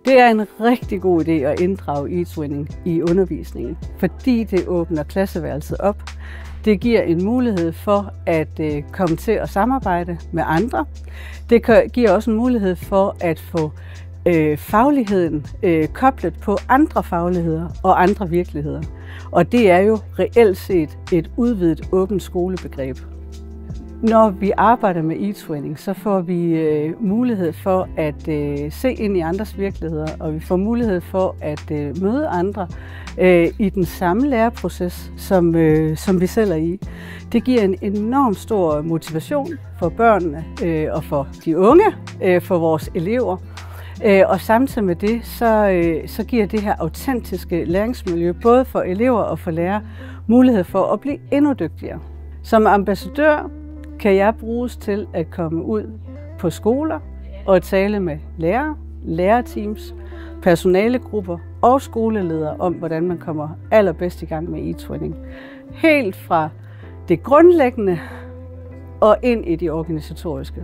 Det er en rigtig god idé at inddrage e-twinning i undervisningen, fordi det åbner klasseværelset op. Det giver en mulighed for at komme til at samarbejde med andre. Det giver også en mulighed for at få fagligheden koblet på andre fagligheder og andre virkeligheder. Og det er jo reelt set et udvidet åbent skolebegreb. Når vi arbejder med e-twinning, så får vi mulighed for at se ind i andres virkeligheder, og vi får mulighed for at møde andre i den samme læreproces, som vi selv er i. Det giver en enorm stor motivation for børnene og for de unge, for vores elever. Og samtidig med det, så giver det her autentiske læringsmiljø, både for elever og for lærere, mulighed for at blive endnu dygtigere. Som ambassadør kan jeg bruges til at komme ud på skoler og tale med lærere, lærerteams, personalegrupper og skoleledere om, hvordan man kommer allerbedst i gang med e-twinning. Helt fra det grundlæggende og ind i det organisatoriske.